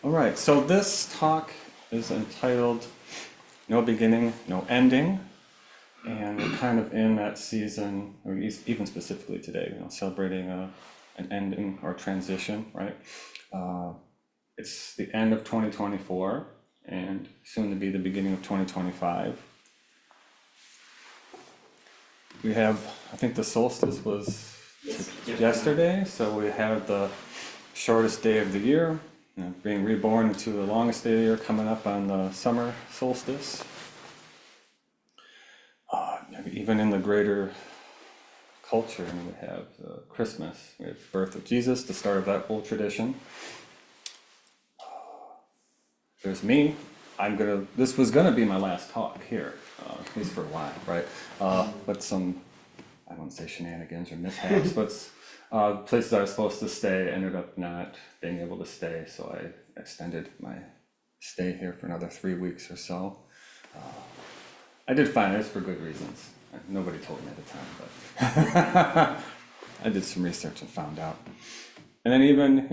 All right, so this talk is entitled No Beginning, No Ending, and we're kind of in that season, or even specifically today, celebrating an ending or transition, right? It's the end of 2024 and soon to be the beginning of 2025. We have, I think the solstice was yesterday, so we have the shortest day of the year, being reborn into the longest day of the year coming up on the summer solstice. Even in the greater culture, we have Christmas, we have the birth of Jesus, the start of that whole tradition. There's me. This was gonna be my last talk here, at least for a while, right? But some, I wouldn't say shenanigans or mishaps, but places I was supposed to stay ended up not being able to stay, so I extended my stay here for another 3 weeks or so. I did find this for good reasons. Nobody told me at the time, but I did some research and found out. And then even,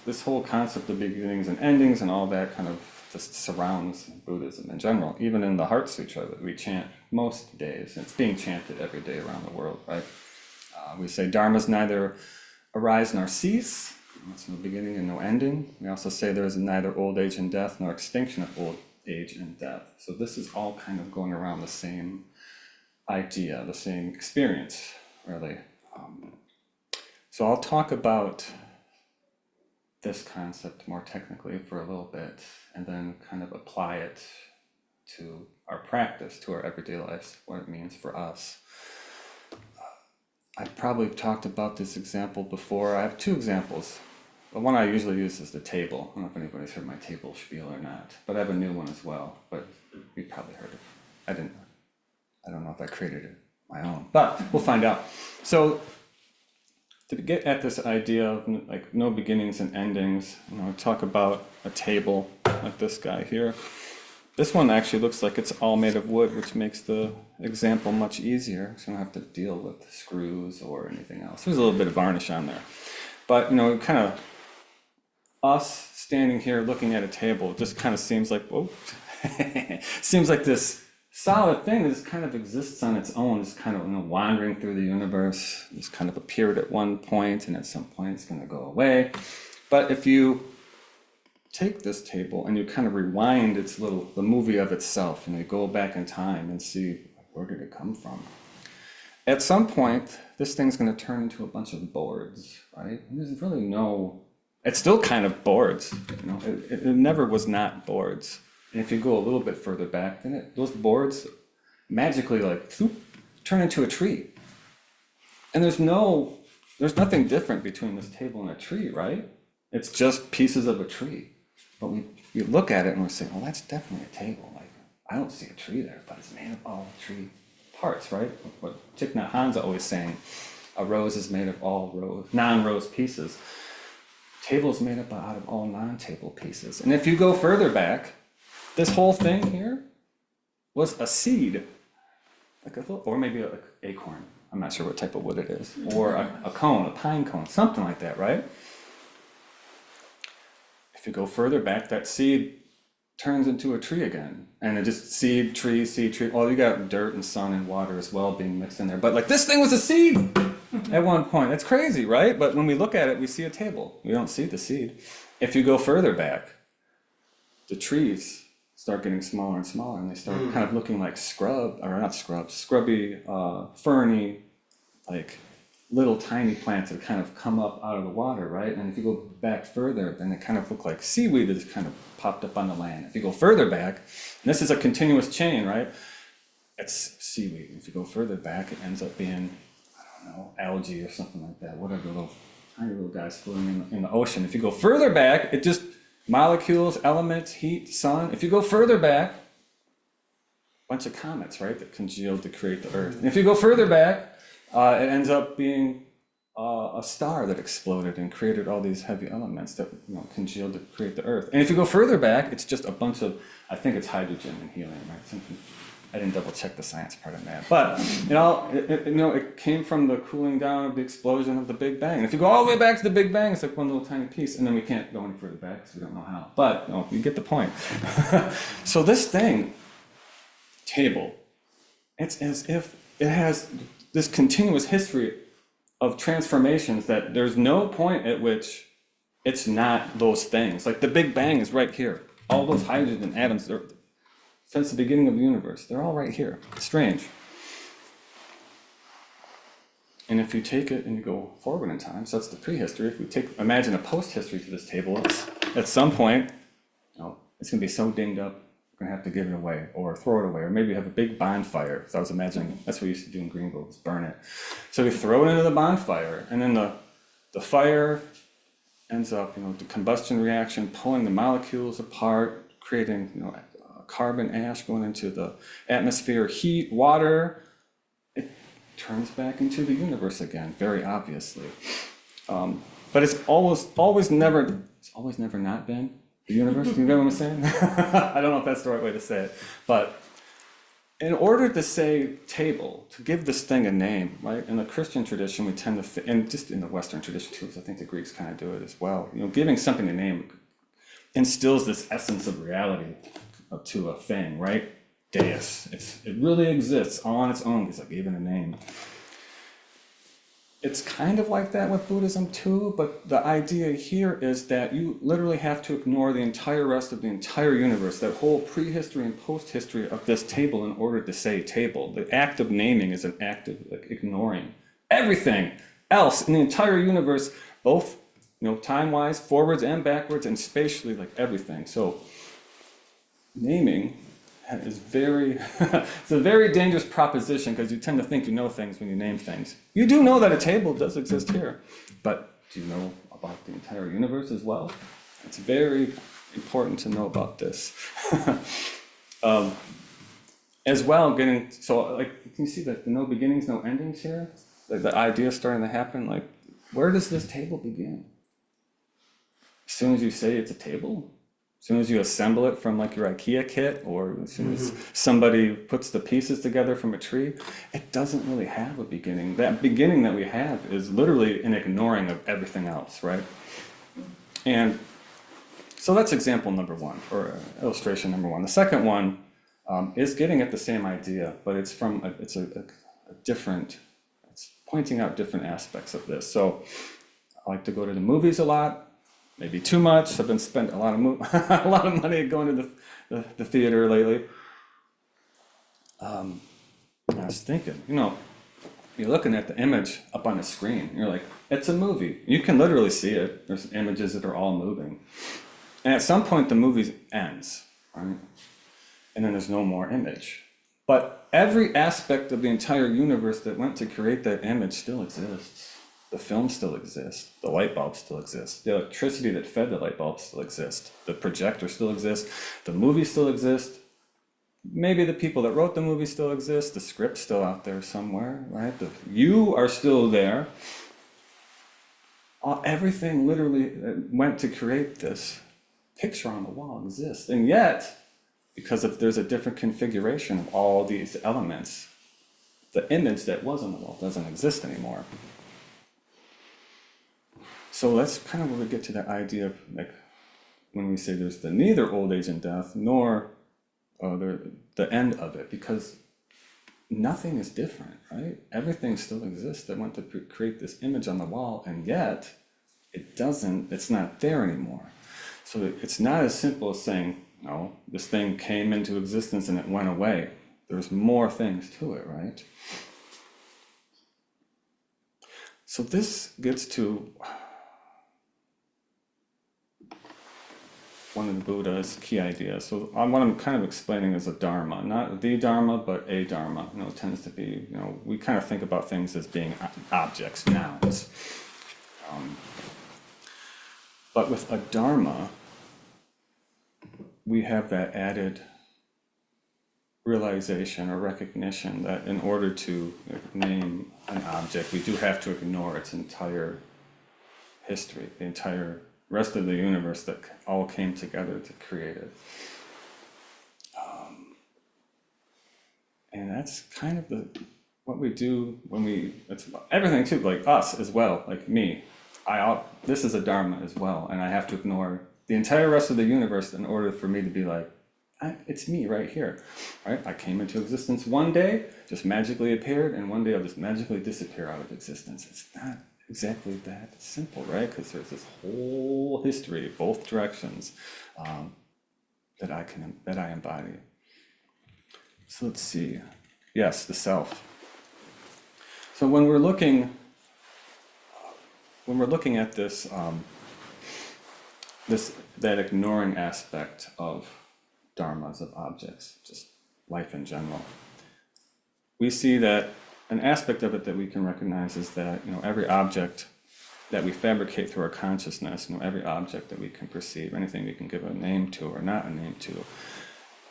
this whole concept of beginnings and endings and all that kind of just surrounds Buddhism in general. Even in the Heart Sutra that we chant most days, it's being chanted every day around the world, right? We say Dharma's neither arise nor cease. That's no beginning and no ending. We also say there is neither old age and death nor extinction of old age and death. So this is all kind of going around the same idea, the same experience, really. So I'll talk about this concept more technically for a little bit, and then kind of apply it to our practice, to our everyday lives, what it means for us. I've probably talked about this example before. I have two examples. The one I usually use is the table. I don't know if anybody's heard my table spiel or not, but I have a new one as well, but you probably heard of it. I don't know if I created it my own, but we'll find out. So to get at this idea of like no beginnings and endings, talk about a table like this guy here. This one actually looks like it's all made of wood, which makes the example much easier. So you don't have to deal with screws or anything else. There's a little bit of varnish on there. But, kind of us standing here looking at a table, it just kind of seems like, whoa, seems like this solid thing that just kind of exists on its own. It's kind of wandering through the universe. It's kind of appeared at one point, and at some point it's going to go away. But if you take this table and you kind of rewind the movie of itself, and you go back in time and see where did it come from. At some point, this thing's going to turn into a bunch of boards, right? And there's really it's still kind of boards, it never was not boards. And if you go a little bit further back, then those boards magically turn into a tree. And there's nothing different between this table and a tree, right? It's just pieces of a tree. But we look at it and we say, well, that's definitely a table. Like, I don't see a tree there, but it's made of all tree parts, right? What Thich Nhat Hanh's always saying, a rose is made of all non-rose pieces. Table is made up out of all non-table pieces. And if you go further back, this whole thing here was a seed, or maybe an acorn. I'm not sure what type of wood it is, or a cone, a pine cone, something like that, right? If you go further back, that seed turns into a tree again, and it just seed, tree. Well, you got dirt and sun and water as well being mixed in there, but this thing was a seed at one point. That's crazy, right? But when we look at it, we see a table. We don't see the seed. If you go further back, the trees start getting smaller and smaller, and they start kind of looking like scrubby, ferny, like little tiny plants that kind of come up out of the water, right? And if you go back further, then they kind of look like seaweed that just kind of popped up on the land. If you go further back, and this is a continuous chain, right? It's seaweed. If you go further back, it ends up being, I don't know, algae or something like that, whatever, tiny little guys floating in the ocean. If you go further back, it just molecules, elements, heat, sun. If you go further back, a bunch of comets, right, that congealed to create the Earth. And if you go further back, it ends up being a star that exploded and created all these heavy elements that congealed to create the Earth. And if you go further back, it's just a bunch of, I think it's hydrogen and helium, right? Something I didn't double check the science part of that, but it came from the cooling down of the explosion of the Big Bang. And if you go all the way back to the Big Bang, it's like one little tiny piece, and then we can't go any further back because we don't know how. But you get the point. So this thing, table, it's as if it has this continuous history of transformations that there's no point at which it's not those things. Like the Big Bang is right here. All those hydrogen atoms, since the beginning of the universe, they're all right here. It's strange. And if you take it and you go forward in time, so that's the prehistory. If we imagine a post-history to this table, at some point, it's going to be so dinged up, we're going to have to give it away or throw it away, or maybe have a big bonfire. So I was imagining that's what we used to do in Greenville, was burn it. So we throw it into the bonfire, and then the fire ends up, the combustion reaction, pulling the molecules apart, creating, carbon ash going into the atmosphere, heat, water. It turns back into the universe again, very obviously. But it's always never not been the universe. You know what I'm saying? I don't know if that's the right way to say it, but in order to say table, to give this thing a name, right? In the Christian tradition, we tend to, and just in the Western tradition too, I think the Greeks kind of do it as well. Giving something a name instills this essence of reality to a thing, right? Deus. It really exists all on its own because I gave it a name. It's kind of like that with Buddhism too, but the idea here is that you literally have to ignore the entire rest of the entire universe, that whole prehistory and post-history of this table in order to say table. The act of naming is an act of ignoring everything else in the entire universe, both time-wise, forwards and backwards, and spatially, like everything. So naming is it's a very dangerous proposition because you tend to think you know things when you name things. You do know that a table does exist here, but do you know about the entire universe as well? It's very important to know about this. As well, like you can see that the no beginnings, no endings here. The idea starting to happen. Like, where does this table begin? As soon as you say it's a table. As soon as you assemble it from like your IKEA kit, or as soon as somebody puts the pieces together from a tree, it doesn't really have a beginning. That beginning that we have is literally an ignoring of everything else, right? And so that's example number one, or illustration number one. The second one is getting at the same idea, but it's pointing out different aspects of this. So I like to go to the movies a lot. Maybe too much. I've been spending a lot of money going to the theater lately. I was thinking, you're looking at the image up on the screen. You're like, it's a movie. You can literally see it. There's images that are all moving. And at some point, the movie ends, right? And then there's no more image. But every aspect of the entire universe that went to create that image still exists. The film still exists, the light bulb still exists, the electricity that fed the light bulb still exists, the projector still exists, the movie still exists, maybe the people that wrote the movie still exist, the script's still out there somewhere, right? You are still there. Everything literally that went to create this picture on the wall exists, and yet, because there's a different configuration of all these elements, the image that was on the wall doesn't exist anymore. So that's kind of where we get to that idea of, like, when we say there's neither old age and death, nor the end of it, because nothing is different, right? Everything still exists that went to create this image on the wall, and yet it's not there anymore. So it's not as simple as saying, no, this thing came into existence and it went away. There's more things to it, right? So this gets to one of the Buddha's key ideas. So what I'm kind of explaining is a Dharma, not the Dharma, but a Dharma. It tends to be, we kind of think about things as being objects, nouns. But with a Dharma, we have that added realization or recognition that in order to name an object, we do have to ignore its entire history, the entire rest of the universe that all came together to create it. And that's kind of what we do when it's everything too, like us as well, like me. This is a Dharma as well, and I have to ignore the entire rest of the universe in order for me to be like, it's me right here, right? I came into existence one day, just magically appeared, and one day I'll just magically disappear out of existence. It's not exactly that simple, right? Because there's this whole history, both directions, that I embody. So let's see. Yes, the self. So when we're looking at this, that ignoring aspect of dharmas, of objects, just life in general, we see that an aspect of it that we can recognize is that, every object that we fabricate through our consciousness, every object that we can perceive, anything we can give a name to or not a name to,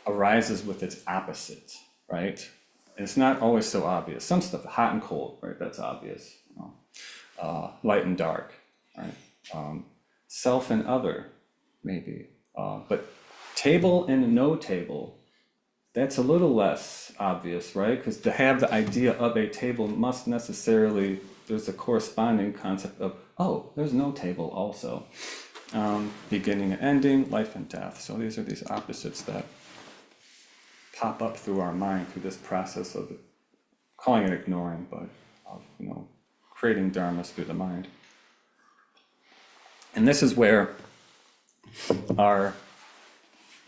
arises with its opposite, right? And it's not always so obvious. Some stuff, hot and cold, right? That's obvious. Light and dark, right? Self and other, maybe. But table and no table, that's a little less obvious, right? Because to have the idea of a table must necessarily, there's a corresponding concept of, oh, there's no table also. Beginning and ending, life and death. So these are these opposites that pop up through our mind through this process of calling it ignoring, but of creating dharmas through the mind. And this is where our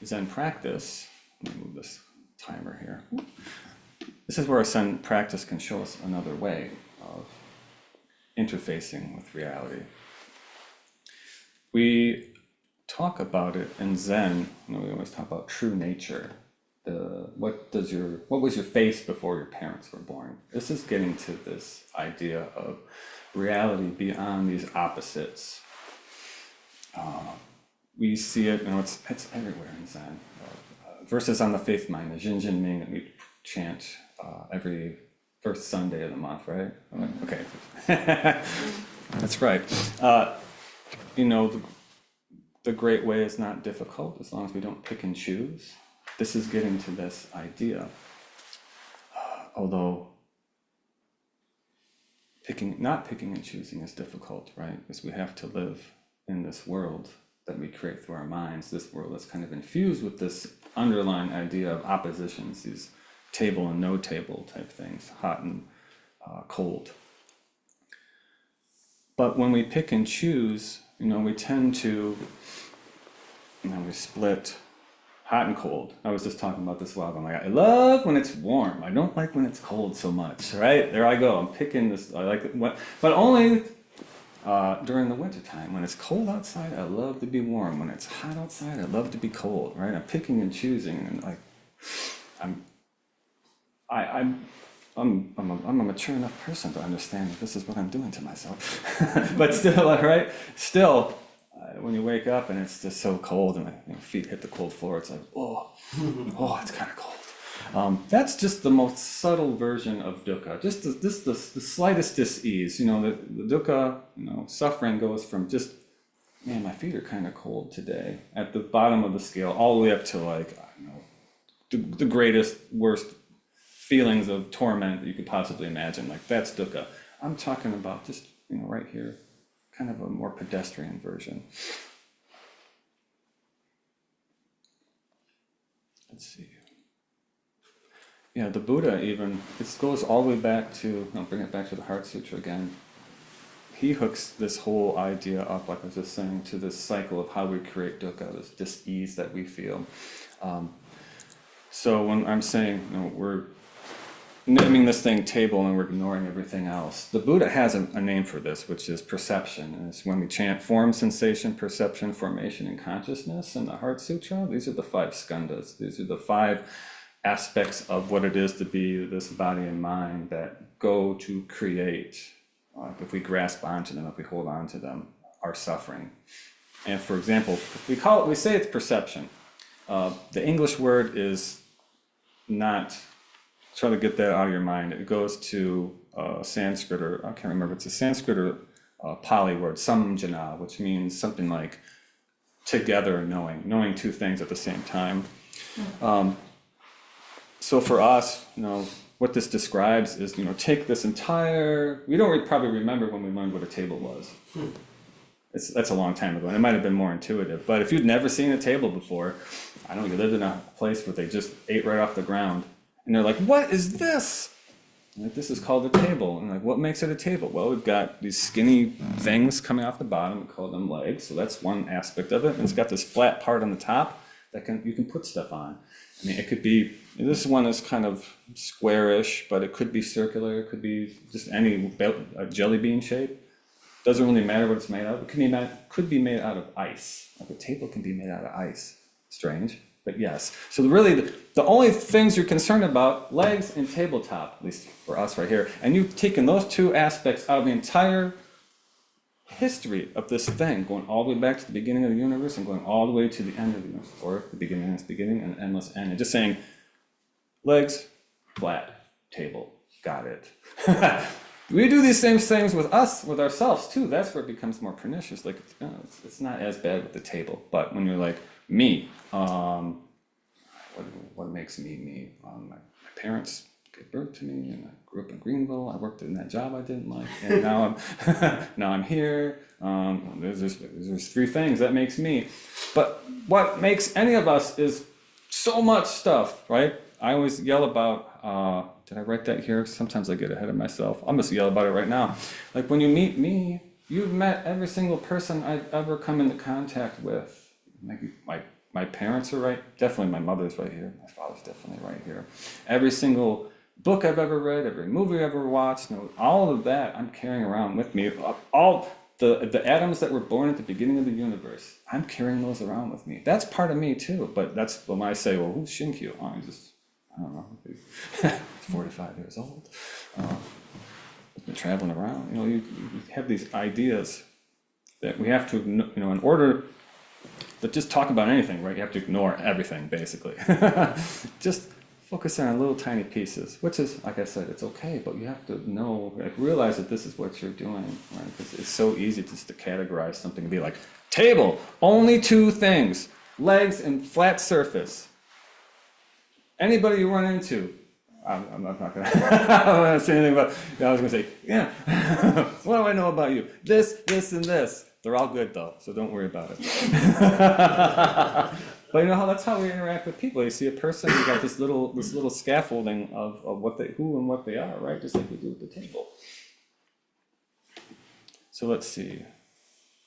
Zen practice, let me move this timer here. This is where our Zen practice can show us another way of interfacing with reality. We talk about it in Zen, we always talk about true nature. What was your face before your parents were born? This is getting to this idea of reality beyond these opposites. We see it, it's everywhere in Zen. Verses on the faith mind, the Jin Jin Ming that we chant every first Sunday of the month, right? Okay, that's right. The great way is not difficult as long as we don't pick and choose. This is getting to this idea. Although not picking and choosing is difficult, right? Because we have to live in this world that we create through our minds, this world that's kind of infused with this underlying idea of oppositions, these table and no table type things, hot and cold. But when we pick and choose, we tend to, we split hot and cold. I was just talking about this a while ago. I'm like, I love when it's warm. I don't like when it's cold so much, right? There I go. I'm picking this. I like it, but only during the winter time. When it's cold outside, I love to be warm. When it's hot outside, I love to be cold, right? I'm picking and choosing, and I'm a mature enough person to understand that this is what I'm doing to myself. But still, right? Still, when you wake up and it's just so cold and my feet hit the cold floor, it's like, oh, it's kind of cold. That's just the most subtle version of dukkha. Just the slightest dis-ease. The dukkha, suffering goes from just, man, my feet are kind of cold today, at the bottom of the scale, all the way up to like, the greatest, worst feelings of torment that you could possibly imagine. Like, that's dukkha. I'm talking about just, right here, kind of a more pedestrian version. Let's see. Yeah, the Buddha even, it goes all the way back to, I'll bring it back to the Heart Sutra again. He hooks this whole idea up, like I was just saying, to this cycle of how we create dukkha, this dis-ease that we feel. So when I'm saying, we're naming this thing table and we're ignoring everything else, the Buddha has a name for this, which is perception. And it's when we chant form, sensation, perception, formation, and consciousness in the Heart Sutra. These are the 5 skandhas. These are the 5 aspects of what it is to be this body and mind that go to create, if we grasp onto them, if we hold on to them, our suffering. And for example, we say it's perception. The English word is not, try to get that out of your mind. It goes to Sanskrit, or I can't remember, it's a Sanskrit or Pali word, samjana, which means something like together knowing two things at the same time. So for us, what this describes is, take this entire, we don't probably remember when we learned what a table was. That's a long time ago, and it might have been more intuitive. But if you'd never seen a table before, I don't know, you lived in a place where they just ate right off the ground, and they're like, what is this? And like, this is called a table. And like, what makes it a table? Well, we've got these skinny things coming off the bottom, we call them legs, so that's one aspect of it. And it's got this flat part on the top that you can put stuff on. I mean, it could be, this one is kind of squarish, but it could be circular, it could be just any jelly bean shape. Doesn't really matter what it's made out of. It could be made out of ice. Like a table can be made out of ice. Strange, but yes. So really, the only things you're concerned about, legs and tabletop, at least for us right here, and you've taken those two aspects out of the entire history of this thing, going all the way back to the beginning of the universe and going all the way to the end of the universe, or the beginning and its beginning and endless end, and just saying, legs, flat, table, got it. We do these same things with ourselves too. That's where it becomes more pernicious. Like, it's not as bad with the table, but when you're like, me, what makes me me? My parents gave birth to me, and I grew up in Greenville. I worked in that job I didn't like, and now I'm here. There's three things that makes me. But what makes any of us is so much stuff, right? I always yell about, did I write that here? Sometimes I get ahead of myself. I'm just yell about it right now. Like, when you meet me, you've met every single person I've ever come into contact with. Maybe my parents are right, definitely my mother's right here, my father's definitely right here. Every single book I've ever read, every movie I've ever watched, all of that I'm carrying around with me. All the atoms that were born at the beginning of the universe, I'm carrying those around with me. That's part of me too, but that's when I say, well, who's Shinkyu? I don't know, 45 years old. Been traveling around. You have these ideas that we have to, in order to just talk about anything, right? You have to ignore everything, basically. Just focus on little tiny pieces, which is, like I said, it's okay, but you have to realize that this is what you're doing, right? Because it's so easy just to categorize something and be like, table, only two things, legs and flat surface. Anybody you run into, I'm not gonna say anything about, I was gonna say, yeah, what do I know about you? This, and this. They're all good though, so don't worry about it. But that's how we interact with people. You see a person, you got this little scaffolding of who and what they are, right? Just like we do at the table. So let's see.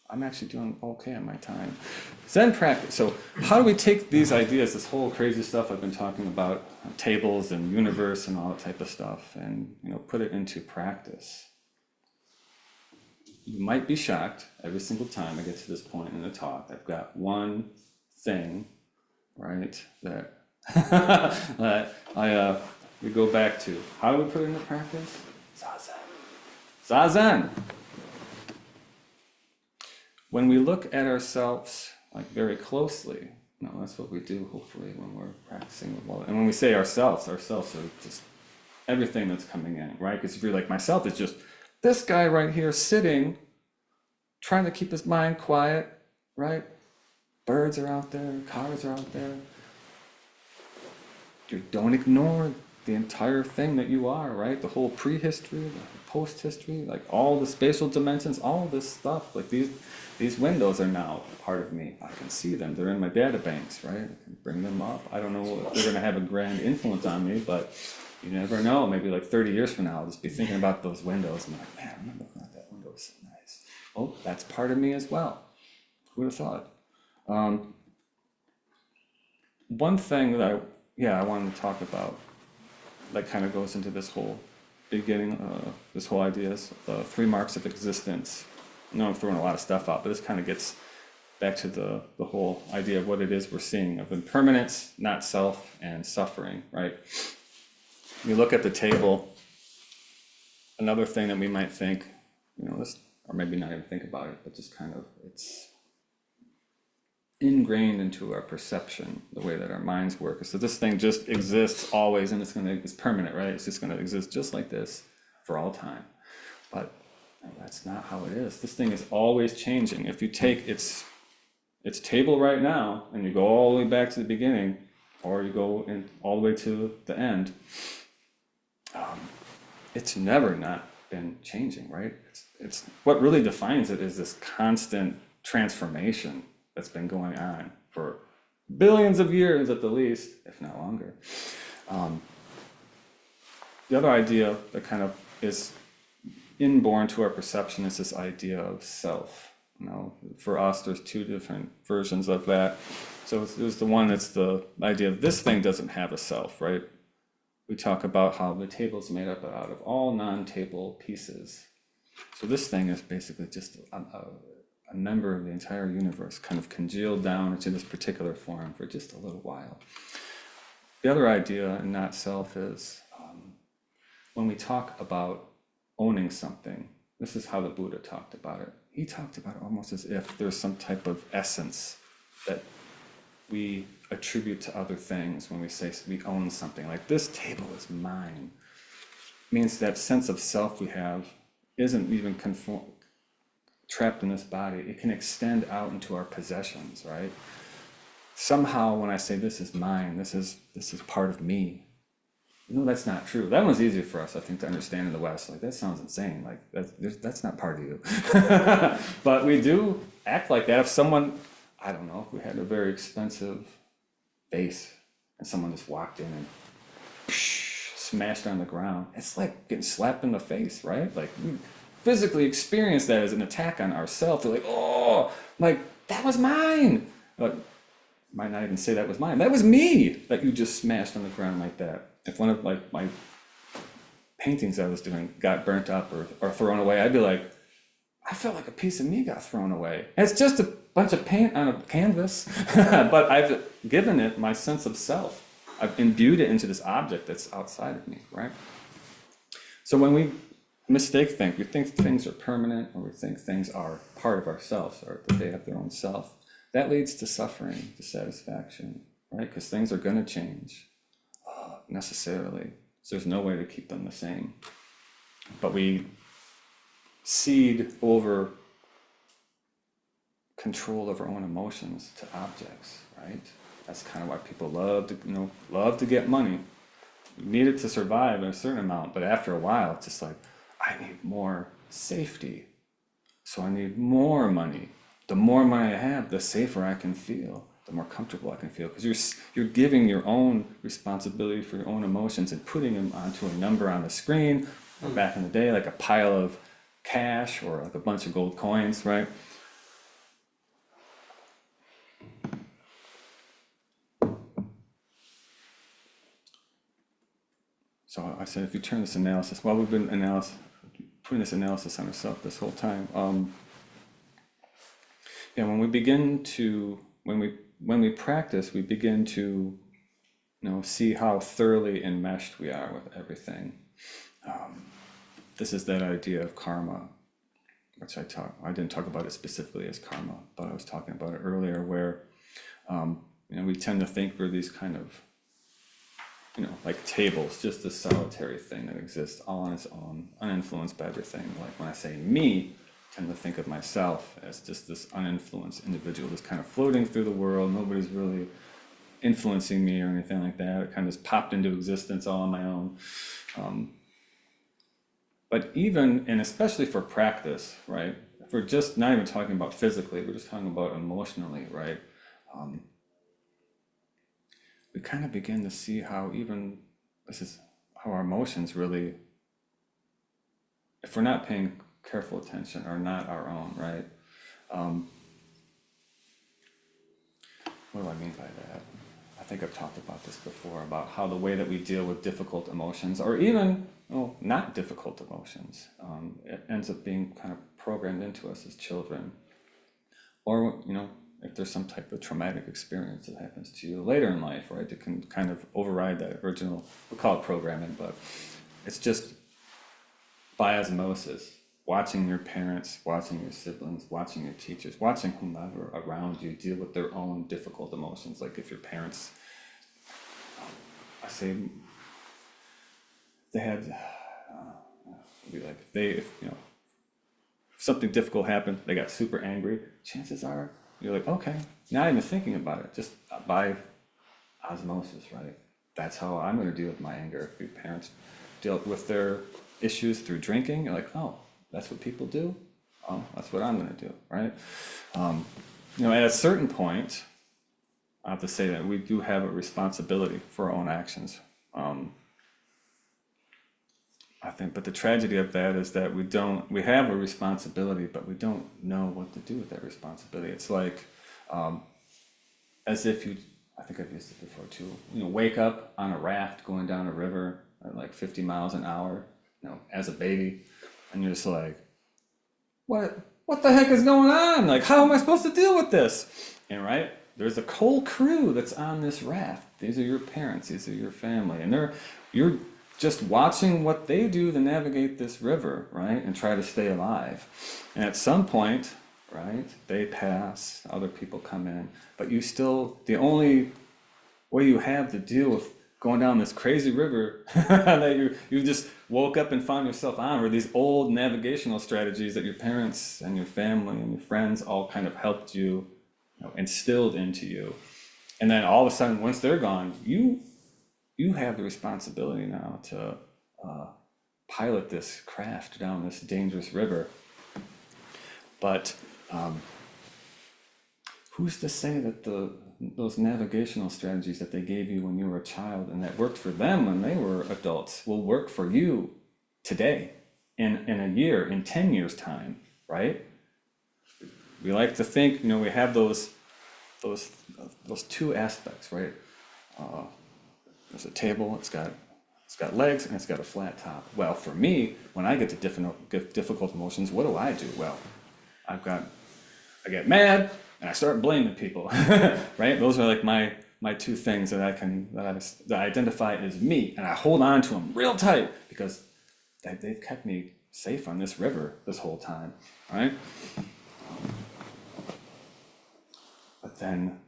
I'm actually doing okay on my time. Zen practice. So how do we take these ideas, this whole crazy stuff I've been talking about, tables and universe and all that type of stuff, and put it into practice? You might be shocked every single time I get to this point in the talk. I've got one thing, right, that we go back to. How do we put it into practice? Zazen. Zazen. When we look at ourselves like very closely, that's what we do hopefully when we're practicing with Wallet. And when we say ourselves are just everything that's coming in, right? Because if you're like, myself is just this guy right here sitting, trying to keep his mind quiet, right? Birds are out there, cars are out there. You don't ignore the entire thing that you are, right? The whole prehistory, the post-history, like all the spatial dimensions, all this stuff, like these windows are now part of me. I can see them, they're in my data banks, right? I can bring them up. I don't know if they're gonna have a grand influence on me, but you never know. Maybe like 30 years from now, I'll just be thinking about those windows and be like, man, I remember looking at that window, it was so nice. Oh, that's part of me as well. Who would have thought? One thing that I wanted to talk about that kind of goes into this whole beginning, this whole idea is three marks of existence. I know I'm throwing a lot of stuff out, but this kind of gets back to the whole idea of what it is we're seeing of impermanence, not self, and suffering, right? You look at the table, another thing that we might think, this, or maybe not even think about it, but just kind of, it's ingrained into our perception, the way that our minds work. So this thing just exists always, and it's permanent, right? It's just gonna exist just like this for all time. But that's not how it is. This thing is always changing. If you take its table right now and you go all the way back to the beginning, or you go in all the way to the end, it's never not been changing, right? It's what really defines it is this constant transformation that's been going on for billions of years at the least, if not longer. The other idea that kind of is inborn to our perception is this idea of self. You know, for us, there's two different versions of that. So there's the one that's the idea of this thing doesn't have a self, right? We talk about how the table is made up out of all non-table pieces. So this thing is basically just a member of the entire universe, kind of congealed down into this particular form for just a little while. The other idea in not self is when we talk about owning something, this is how the Buddha talked about it. He talked about it almost as if there's some type of essence that we attribute to other things when we say we own something. Like, this table is mine. It means that sense of self we have isn't even trapped in this body. It can extend out into our possessions, right? Somehow when I say this is mine, this is part of me. No, that's not true. That one's easier for us, I think, to understand in the West. Like, that sounds insane. Like, that's not part of you. But we do act like that. If someone, I don't know, if we had a very expensive vase and someone just walked in and smashed on the ground, it's like getting slapped in the face, right? Like, we physically experience that as an attack on ourselves. They're like, oh, like, that was mine. But might not even say that was mine. That was me that you just smashed on the ground like that. If one of like my paintings I was doing got burnt up or thrown away, I'd be like, I felt like a piece of me got thrown away. And it's just a bunch of paint on a canvas, but I've given it my sense of self. I've imbued it into this object that's outside of me, right? So when we mistake things, we think things are permanent, or we think things are part of ourselves, or that they have their own self. That leads to suffering, dissatisfaction, right? Because things are going to change necessarily. So there's no way to keep them the same. But we cede over control of our own emotions to objects, right? That's kind of why people love to get money. You need it to survive a certain amount, but after a while, it's just like, I need more safety. So I need more money. The more money I have, the safer I can feel, the more comfortable I can feel, because you're giving your own responsibility for your own emotions and putting them onto a number on the screen, or back in the day, like a pile of cash or like a bunch of gold coins, right? So I said, if you turn this analysis, well, we've been putting this analysis on ourselves this whole time. When we practice, we begin to, see how thoroughly enmeshed we are with everything. This is that idea of karma, which I didn't talk about it specifically as karma, but I was talking about it earlier, where we tend to think we're these kind of, like tables, just this solitary thing that exists all on its own, uninfluenced by everything. Like when I say me, I tend to think of myself as just this uninfluenced individual that's kind of floating through the world. Nobody's really influencing me or anything like that. It kind of just popped into existence all on my own. But even, and especially for practice, right? If we're just not even talking about physically, we're just talking about emotionally, right? We kind of begin to see how this is how our emotions really, if we're not paying careful attention, are not our own, right? What do I mean by that? I think I've talked about this before, about how the way that we deal with difficult emotions, or even not difficult emotions, it ends up being kind of programmed into us as children. Or, if there's some type of traumatic experience that happens to you later in life, right, it can kind of override that original, we call it programming, but it's just by osmosis, watching your parents, watching your siblings, watching your teachers, watching whomever around you deal with their own difficult emotions. Like if your parents, I say, they had, if something difficult happened, they got super angry, chances are, you're like, okay, not even thinking about it, just by osmosis, right? That's how I'm going to deal with my anger. If your parents deal with their issues through drinking, you're like, oh, that's what people do? Oh, that's what I'm going to do, right? At a certain point, I have to say that we do have a responsibility for our own actions. I think, but the tragedy of that is that we have a responsibility, but we don't know what to do with that responsibility. It's like, as if I think I've used it before too, wake up on a raft going down a river at like 50 miles an hour, as a baby, and you're just like, what the heck is going on? Like, how am I supposed to deal with this? And right, there's a whole crew that's on this raft. These are your parents, these are your family, and you're just watching what they do to navigate this river, right, and try to stay alive. And at some point, right, they pass, other people come in, but the only way you have to deal with going down this crazy river that you just woke up and found yourself on were these old navigational strategies that your parents and your family and your friends all kind of helped you, instilled into you. And then all of a sudden, once they're gone, you have the responsibility now to pilot this craft down this dangerous river. But who's to say that those navigational strategies that they gave you when you were a child and that worked for them when they were adults will work for you today, in a year, in 10 years' time, right? We like to think, we have those two aspects, right? There's a table, it's got legs, and it's got a flat top. Well, for me, when I get to difficult emotions, what do? Well, I get mad and I start blaming people, right? Those are like my two things that I identify as me, and I hold on to them real tight because they've kept me safe on this river this whole time, right? But then,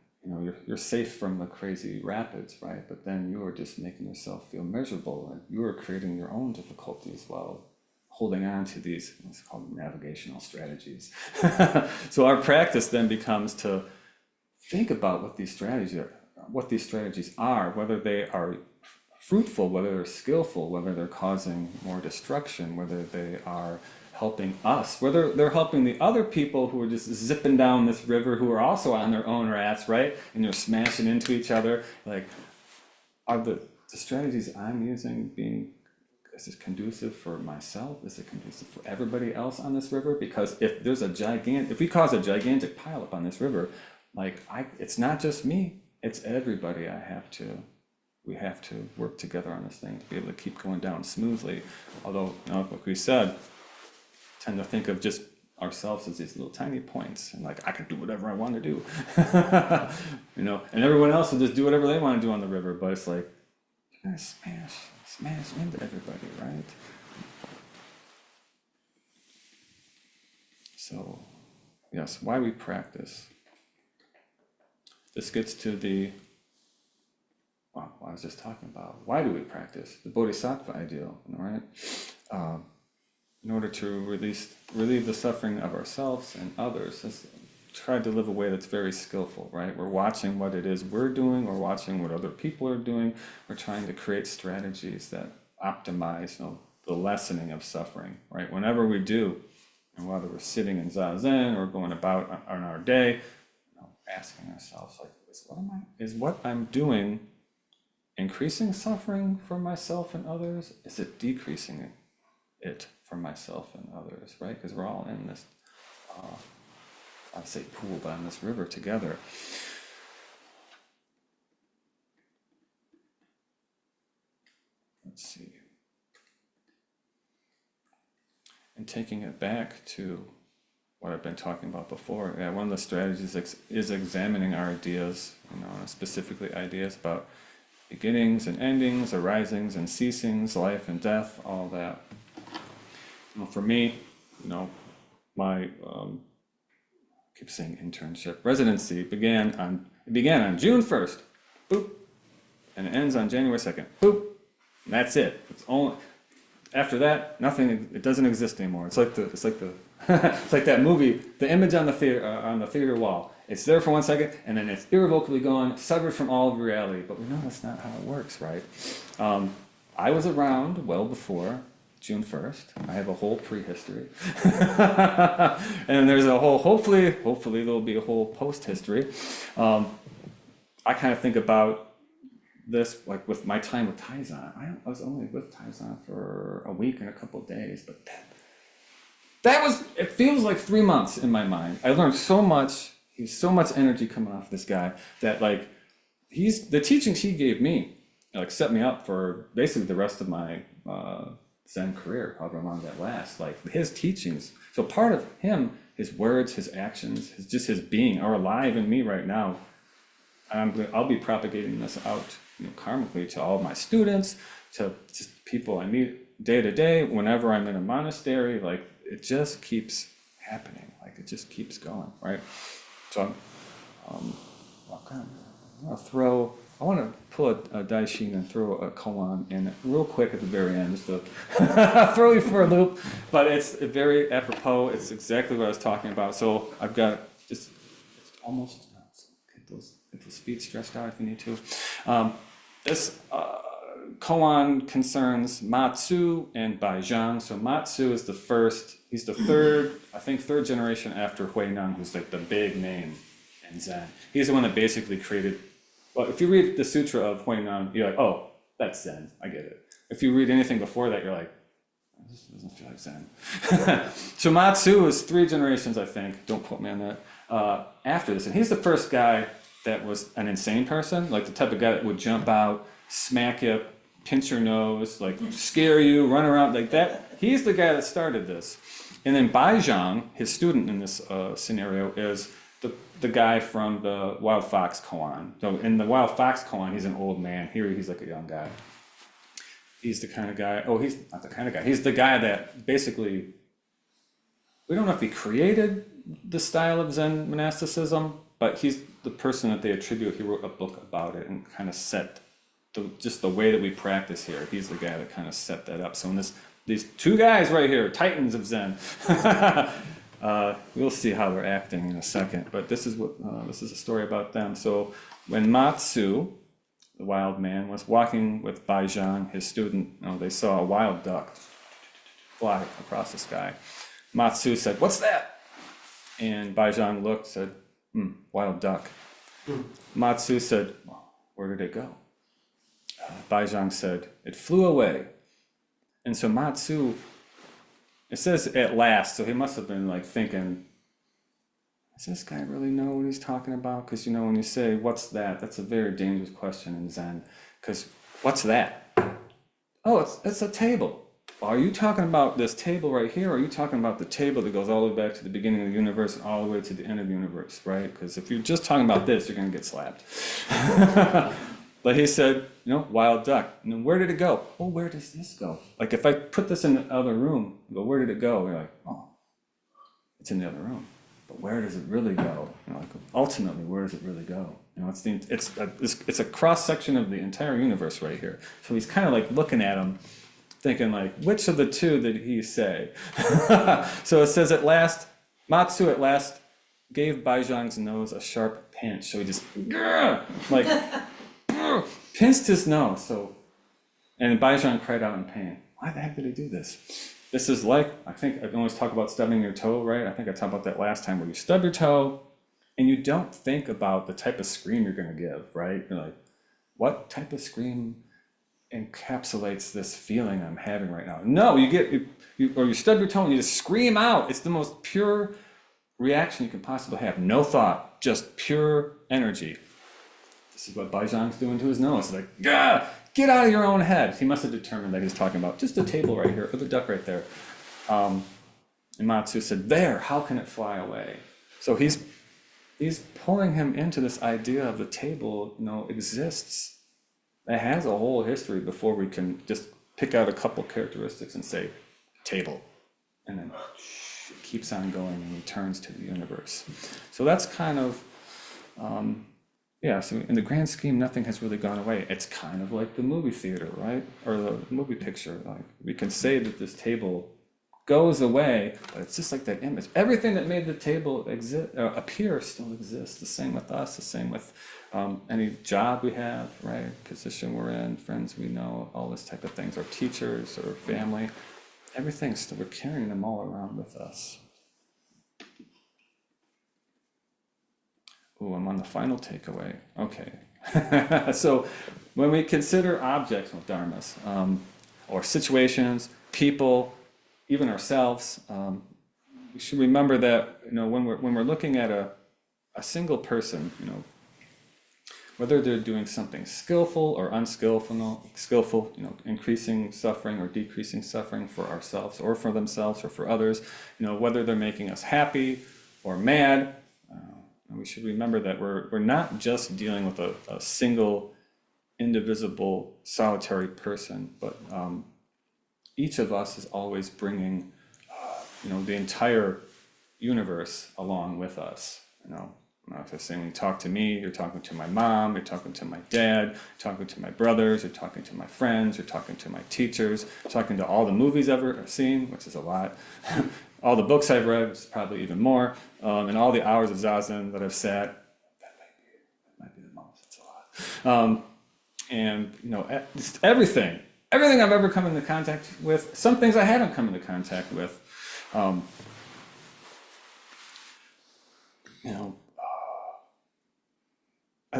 you're safe from the crazy rapids, right? But then you are just making yourself feel miserable, and you are creating your own difficulties while holding on to these, what's called navigational strategies. So our practice then becomes to think about what these strategies are, whether they are fruitful, whether they're skillful, whether they're causing more destruction, whether they are helping us, whether they're helping the other people who are just zipping down this river, who are also on their own rafts, right? And they're smashing into each other. Like, are the strategies I'm using is it conducive for myself? Is it conducive for everybody else on this river? Because if we cause a gigantic pileup on this river, it's not just me, it's everybody. We have to work together on this thing to be able to keep going down smoothly. Although, like we said, tend to think of just ourselves as these little tiny points, and I can do whatever I want to do, and everyone else will just do whatever they want to do on the river. But it's like, you're gonna smash into everybody, right? So, yes, why we practice. This gets to what I was just talking about. Why do we practice? The Bodhisattva ideal, right? In order to relieve the suffering of ourselves and others. Let's try to live a way that's very skillful, right? We're watching what it is we're doing, we're watching what other people are doing, we're trying to create strategies that optimize the lessening of suffering, right? Whenever we do, and whether we're sitting in Zazen or going about on our day, asking ourselves, is what I'm doing increasing suffering for myself and others? Is it decreasing it for myself and others, right? Because we're all in this, I'd say, pooled on this river together. Let's see. And taking it back to what I've been talking about before, one of the strategies is examining our ideas, specifically ideas about beginnings and endings, arisings and ceasings, life and death, all that. For me, my I keep saying internship, residency began on June 1st, boop, and it ends on January 2nd, boop, and that's it. It's only after that, nothing. It doesn't exist anymore. It's like the It's like that movie, the image on the theater wall. It's there for 1 second, and then it's irrevocably gone, severed from all of reality. But we know that's not how it works, right? I was around well before June 1st. I have a whole prehistory. And there's a whole, hopefully there'll be a whole post-history. I kind of think about this like with my time with Taizan. I was only with Taizan for a week and a couple of days, but it feels like 3 months in my mind. I learned so much. He's so much energy coming off this guy that like the teachings he gave me like set me up for basically the rest of my Zen career, however long that lasts. Like his teachings. So part of him, his words, his actions, just his being are alive in me right now. I'll be propagating this out, karmically to all of my students, to just people I meet day to day. Whenever I'm in a monastery, like it just keeps happening. Like it just keeps going, right? So I want to pull a daishin and throw a koan in real quick at the very end, just to throw you for a loop. But it's very apropos. It's exactly what I was talking about. So I've got just almost get those feet stretched out if you need to. This koan concerns Matsu and Baizhang. So Matsu is he's the third generation after Huineng, who's like the big name in Zen. He's the one that basically created. Well, if you read the Sutra of Huineng, you're like, oh, that's Zen. I get it. If you read anything before that, you're like, this doesn't feel like Zen. So Matsu is 3 generations, I think. Don't quote me on that. After this, and he's the first guy that was an insane person, like the type of guy that would jump out, smack you, pinch your nose, like scare you, run around like that. He's the guy that started this. And then Baizhang, his student in this scenario, is the guy from the Wild Fox koan. So in the Wild Fox koan, he's an old man. Here he's like a young guy. He's the kind of guy, he's not the kind of guy. He's the guy that basically, we don't know if he created the style of Zen monasticism, but he's the person that they attribute. He wrote a book about it and kind of set just the way that we practice here. He's the guy that kind of set that up. So in these 2 guys right here, titans of Zen, we'll see how they're acting in a second. But this is a story about them. So when Matsu, the wild man, was walking with Baizhang, his student, they saw a wild duck fly across the sky. Matsu said, "What's that?" And Baizhang looked, said, "Wild duck." Matsu said, well, "Where did it go?" Baizhang said, "It flew away." And so Matsu, it says at last, so he must have been like thinking, does this guy really know what he's talking about? Because when you say, "What's that?" that's a very dangerous question in Zen. Because what's that? Oh, it's a table. Are you talking about this table right here, or are you talking about the table that goes all the way back to the beginning of the universe and all the way to the end of the universe, right? Because if you're just talking about this, you're going to get slapped. But he said, wild duck. And then where did it go? Oh, where does this go? Like if I put this in the other room, where did it go? You're like, oh, it's in the other room. But where does it really go? Ultimately, where does it really go? It's a cross section of the entire universe right here. So he's kind of like looking at him, thinking like, which of the 2 did he say? So it says Matsu at last gave Baizhang's nose a sharp pinch. So he just pinched his nose. And Baizhang cried out in pain. Why the heck did he do this? This is like, I think I always talk about stubbing your toe, right? I think I talked about that last time, where you stub your toe and you don't think about the type of scream you're going to give, right? You're like, what type of scream encapsulates this feeling I'm having right now? No, you stub your toe and you just scream out. It's the most pure reaction you can possibly have. No thought, just pure energy. This is what Baizhang's doing to his nose. It's like, gah! Get out of your own head. He must have determined that he's talking about just the table right here, or the duck right there. And Matsu said, "There, how can it fly away?" So he's pulling him into this idea of the table, exists. It has a whole history before we can just pick out a couple characteristics and say, table. And then it keeps on going and returns to the universe. So that's kind of, so in the grand scheme, nothing has really gone away. It's kind of like the movie theater, right? Or the movie picture. Like we can say that this table goes away, but it's just like that image. Everything that made the table appear still exists. The same with us, the same with any job we have, right? Position we're in, friends we know, all this type of things, or teachers or family. Everything's still, we're carrying them all around with us. Ooh, I'm on the final takeaway. Okay. So when we consider objects with dharmas, or situations, people, even ourselves, we should remember that, when we're looking at a single person, whether they're doing something skillful or skillful, increasing suffering or decreasing suffering for ourselves or for themselves or for others, whether they're making us happy or mad, we should remember that we're not just dealing with a single, indivisible, solitary person, but each of us is always bringing, the entire universe along with us. If you're saying, when you talk to me, you're talking to my mom, you're talking to my dad, you're talking to my brothers, you're talking to my friends, you're talking to my teachers, you're talking to all the movies I've ever seen, which is a lot, all the books I've read, which is probably even more, and all the hours of zazen that I've sat, that might be the most, it's a lot. And just everything I've ever come into contact with, some things I haven't come into contact with,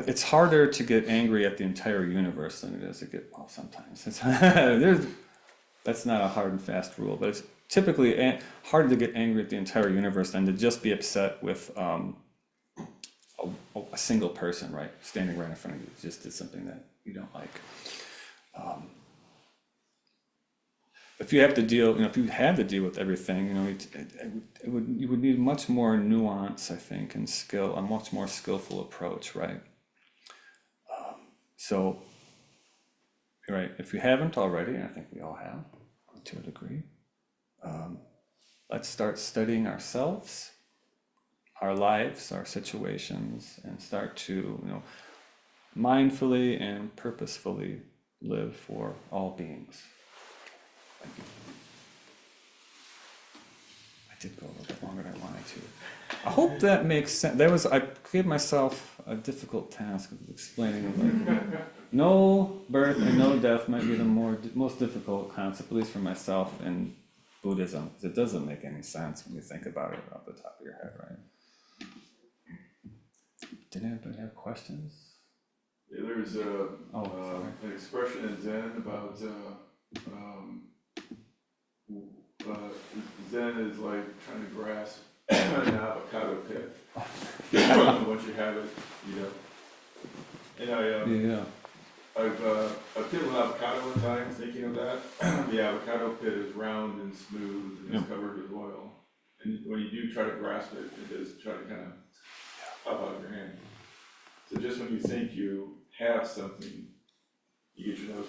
it's harder to get angry at the entire universe than it is to get, well, sometimes. That's not a hard and fast rule, but it's typically harder to get angry at the entire universe than to just be upset with a single person, right, standing right in front of you, just did something that you don't like. If you have to deal, if you had to deal with everything, you would need much more nuance, I think, and skill, a much more skillful approach, right? So, right, if you haven't already, I think we all have, to a degree, let's start studying ourselves, our lives, our situations, and start to, mindfully and purposefully live for all beings. Thank you. I did go a little bit longer than I wanted to. I hope that makes sense. I gave myself a difficult task of explaining, like, no birth and no death might be the most difficult concept, at least for myself, in Buddhism, because it doesn't make any sense when you think about it off the top of your head, right? Did anybody have questions? Yeah, there's an expression in Zen about Zen is like trying to grasp an avocado pit. Once you have it, And I've peeled an avocado one time, thinking of that. The avocado pit is round and smooth and it's covered with oil. And when you do try to grasp it, it does try to kind of pop out of your hand. So just when you think you have something, you get your nose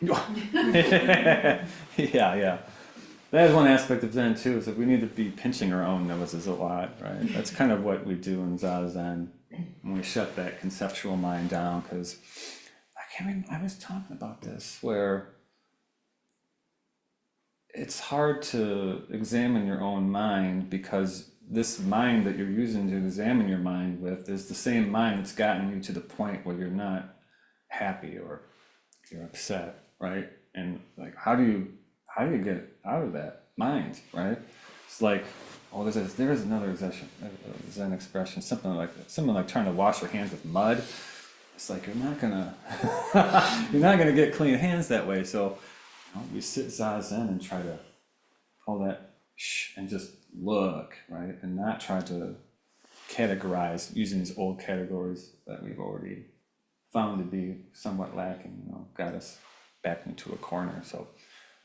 pinched. Yeah. That is one aspect of Zen too, is that we need to be pinching our own noses a lot, right? That's kind of what we do in Zazen when we shut that conceptual mind down, because I was talking about this, where it's hard to examine your own mind, because this mind that you're using to examine your mind with is the same mind that's gotten you to the point where you're not happy or you're upset, right? And like, how do you get out of that mind, right? It's like, there's another Zen expression, something like trying to wash your hands with mud. It's like you're not gonna get clean hands that way. So we sit zazen and try to pull that and just look, right, and not try to categorize using these old categories that we've already found to be somewhat lacking. Got us back into a corner. So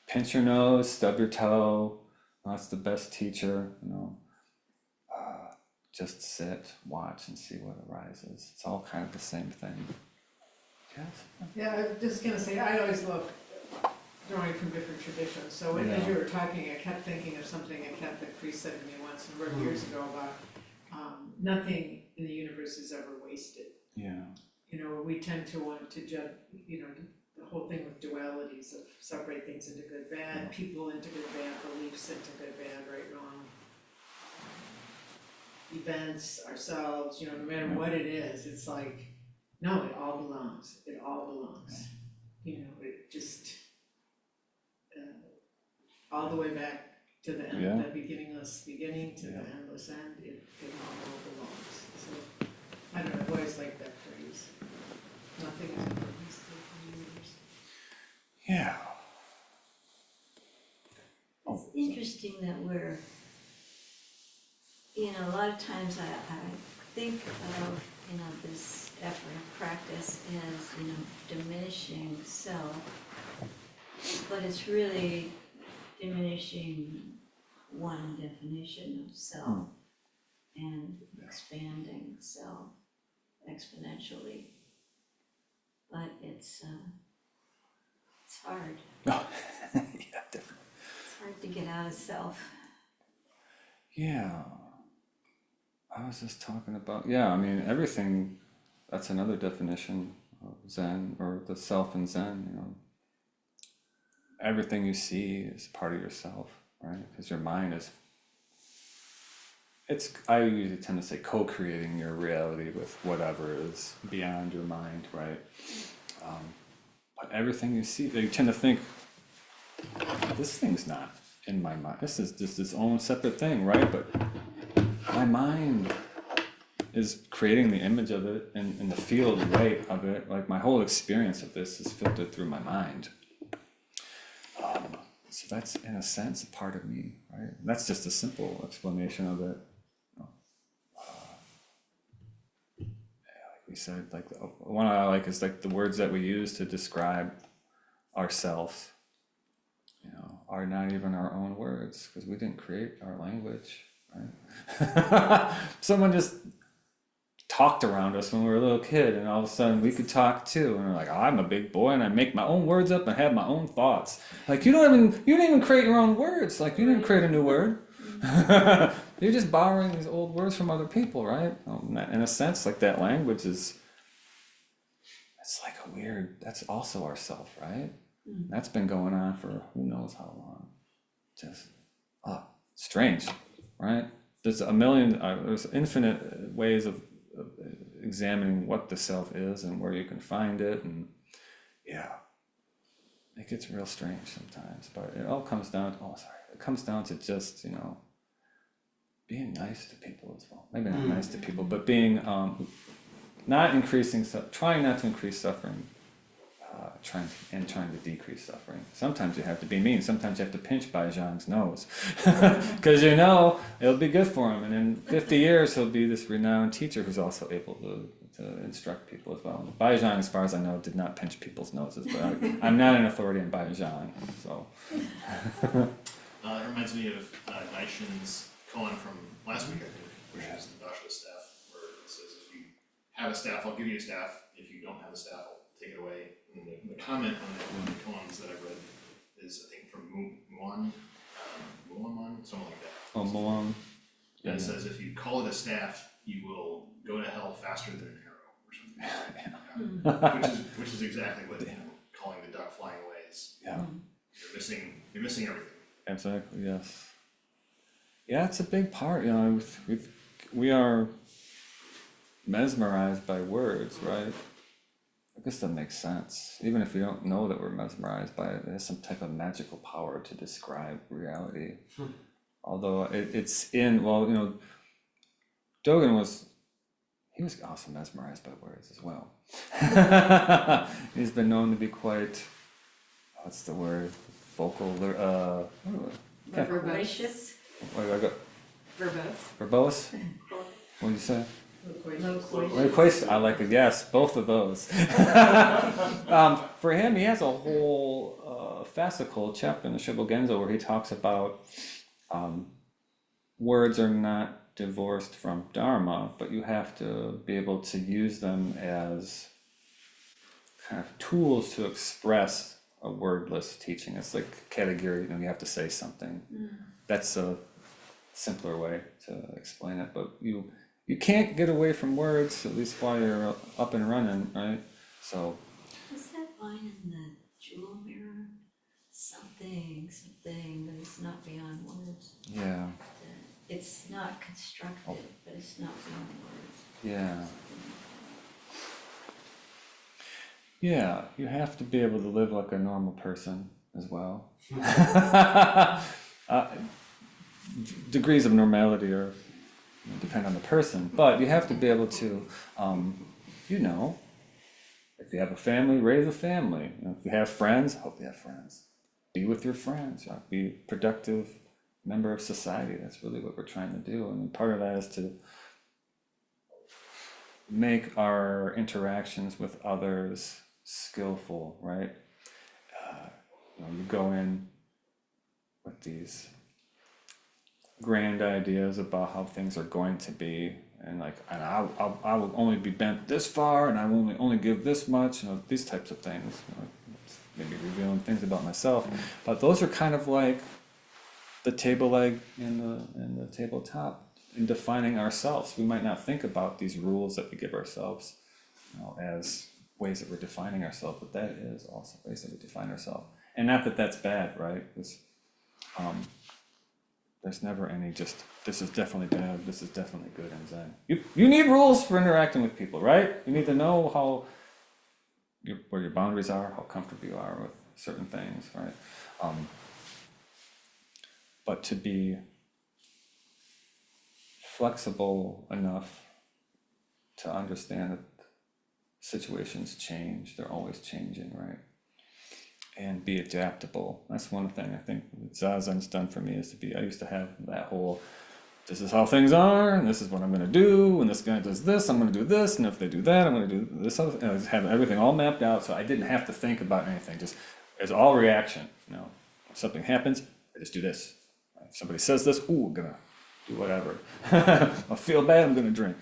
pinch your nose, stub your toe. That's the best teacher. Just sit, watch, and see what arises. It's all kind of the same thing. Yes. Yeah, I was just gonna say, I always love drawing from different traditions. So as you were talking, I kept thinking of something a Catholic priest said to me once a number of years ago about nothing in the universe is ever wasted. Yeah. We tend to want to judge, whole thing with dualities of separate things into good, bad, people into good, bad, beliefs into good, bad, right, wrong. Events, ourselves, you know, no matter what it is, it's like, no, it all belongs, it all belongs. You know, it just, all the way back to the end, Yeah. the beginningless beginning to the endless end, it all belongs. So, I don't know, I've always liked that phrase. Nothing is ever a mistake in the universe. Yeah. It's interesting that we're, you know, a lot of times I think of, you know, this effort and practice as, you know, diminishing self, but it's really diminishing one definition of self and expanding self exponentially. But it's hard. Yeah, definitely. It's hard to get out of self. Yeah. I was just talking about, I mean, everything, that's another definition of Zen, or the self in Zen, you know. Everything you see is part of yourself, right? Because your mind is, I usually tend to say co-creating your reality with whatever is beyond your mind, right? But everything you see, you tend to think, this thing's not in my mind. This is just its own separate thing, right? But my mind is creating the image of it and the field right of it. Like my whole experience of this is filtered through my mind. So that's in a sense a part of me, right? That's just a simple explanation of it. Like we said, like the one I like is like the words that we use to describe ourselves, you know, are not even our own words because we didn't create our language, right? Someone just talked around us when we were a little kid, and all of a sudden we could talk too, and we're like, oh, I'm a big boy and I make my own words up and have my own thoughts. Like you didn't even create your own words. Like you didn't create a new word. You're just borrowing these old words from other people, right? In a sense, like that language is, it's like a weird, that's also ourself, right? That's been going on for who knows how long. Just strange, right? There's there's infinite ways of examining what the self is and where you can find it, and it gets real strange sometimes, but it all comes down to, it comes down to just, you know, being nice to people as well. Maybe not nice to people, but being trying not to increase suffering, trying to decrease suffering. Sometimes you have to be mean. Sometimes you have to pinch Bai Zhang's nose because you know it'll be good for him. And in 50 years, he'll be this renowned teacher who's also able to instruct people as well. Bai Zhang, as far as I know, did not pinch people's noses, but I'm not an authority on Bai Zhang, so. It reminds me of Daishin's koan from last week, I think, which is the Dasha staff, where it says, if you have a staff, I'll give you a staff. If you don't have a staff, I'll take it away. And the comment on that one of the koans that I've read is, I think, from Muan, something like that. Oh, Mulan. And it says, if you call it a staff, you will go to hell faster than an arrow, or something. Which is exactly what calling the duck flying away is. Yeah. You're missing everything. Exactly. Yes. Yeah, it's a big part. You know, we are mesmerized by words, right? I guess that makes sense. Even if we don't know that we're mesmerized by it, it has some type of magical power to describe reality. Although it's in, well, you know, Dogen was also mesmerized by words as well. He's been known to be quite, what's the word? Vocal, Loquacious. Wait, I got Verbose. verbose? What did you say? Loquacious. I like it. Yes, both of those. For him, he has a whole fascicle chapter in the Shibogenzo where he talks about words are not divorced from Dharma, but you have to be able to use them as kind of tools to express a wordless teaching. It's like category, you know, you have to say something. That's a simpler way to explain it, but you can't get away from words, at least while you're up and running, right? So What's that line in the jewel mirror, something that is not beyond words. Yeah, It's not constructed, but it's not beyond words. yeah. Yeah, you have to be able to live like a normal person as well. uh, Degrees of normality are depend on the person, but you have to be able to, you know, if you have a family, raise a family. You know, if you have friends, hope you have friends. Be with your friends. Be a productive member of society. That's really what we're trying to do, and part of that is to make our interactions with others skillful, right? You go in with these grand ideas about how things are going to be, and I will only be bent this far, and I will only give this much, these types of things. Maybe revealing things about myself, but those are kind of like the table leg and the tabletop in defining ourselves. We might not think about these rules that we give ourselves, as ways that we're defining ourselves, but that is also ways that we define ourselves. And not that that's bad, right? There's never any just, this is definitely bad, this is definitely good in Zen. You need rules for interacting with people, right? You need to know where your boundaries are, how comfortable you are with certain things, right? But to be flexible enough to understand that situations change, they're always changing, right? And be adaptable. That's one thing I think Zazen's done for me, is I used to have that whole, this is how things are, and this is what I'm gonna do, and this guy does this, I'm gonna do this, and if they do that, I'm gonna do this other thing. I just have everything all mapped out, so I didn't have to think about anything, just, it's all reaction, If something happens, I just do this. If somebody says this, ooh, I'm gonna do whatever. I feel bad, I'm gonna drink,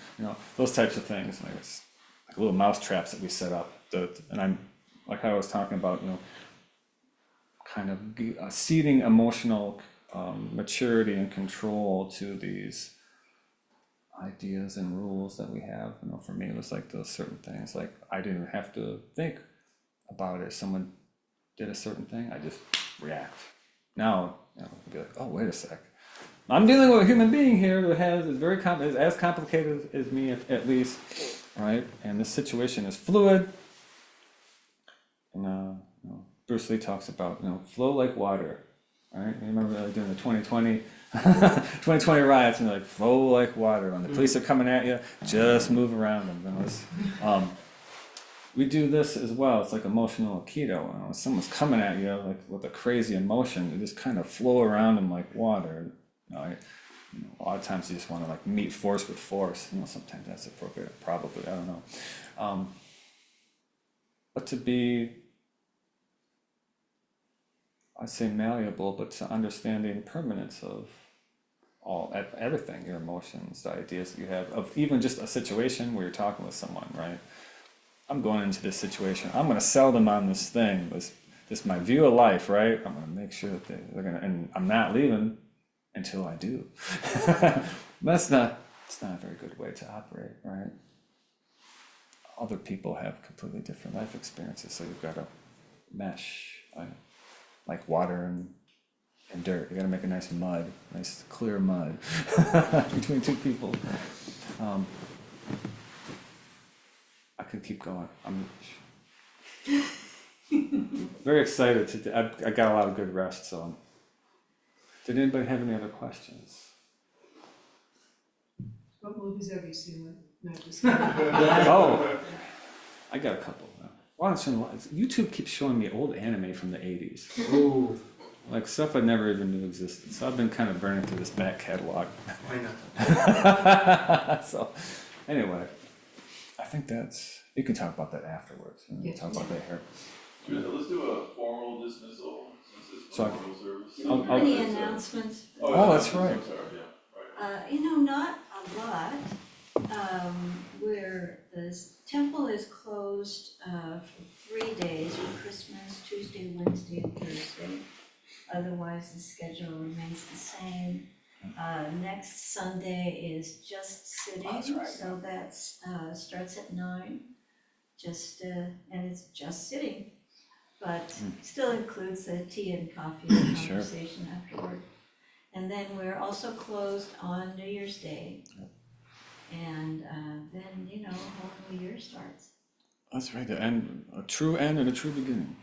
those types of things. Like it's like little mouse traps that we set up, and I'm, like how I was talking about, kind of seeding emotional maturity and control to these ideas and rules that we have. For me, it was like those certain things. Like I didn't have to think about it. If someone did a certain thing, I just react. Now, I'd be like, oh, wait a sec. I'm dealing with a human being here that is as complicated as me, at least, right? And this situation is fluid. And Bruce Lee talks about, flow like water, right? You remember doing the 2020 riots, and like, flow like water. When the police are coming at you, just move around them. We do this as well. It's like emotional aikido. When someone's coming at you like with a crazy emotion, you just kind of flow around them like water. A lot of times you just want to like meet force with force. Sometimes that's appropriate, probably, I don't know. But to be, I'd say malleable, but to understand the impermanence of everything, your emotions, the ideas that you have, of even just a situation where you're talking with someone, right? I'm going into this situation, I'm going to sell them on this thing, this is my view of life, right? I'm going to make sure that they're going to, and I'm not leaving until I do. It's not a very good way to operate, right? Other people have completely different life experiences, so you've got to mesh, right? Like water and dirt. You got to make a nice clear mud between two people. I could keep going. I'm very excited I got a lot of good rest. So, did anybody have any other questions? What movies have you seen? No, just kidding. Oh, I got a couple. YouTube keeps showing me old anime from the 80s. Ooh, Like stuff I never even knew existed. So I've been kind of burning through this back catalog. why not? So, anyway, I think you can talk about that afterwards. And we'll talk about that here. Let's do a formal dismissal, since it's So, memorial service. Do we have any announcements? Oh, that's right. I'm sorry, yeah, right. Not a lot. Where the temple is closed for 3 days, for Christmas, Tuesday, Wednesday, and Thursday. Otherwise, the schedule remains the same. Next Sunday is just sitting, That's right. so that's starts at 9. And it's just sitting. but still includes the tea and coffee and Sure. conversation afterward. And then we're also closed on New Year's Day. And then, a whole new year starts. That's right, a true end and a true beginning.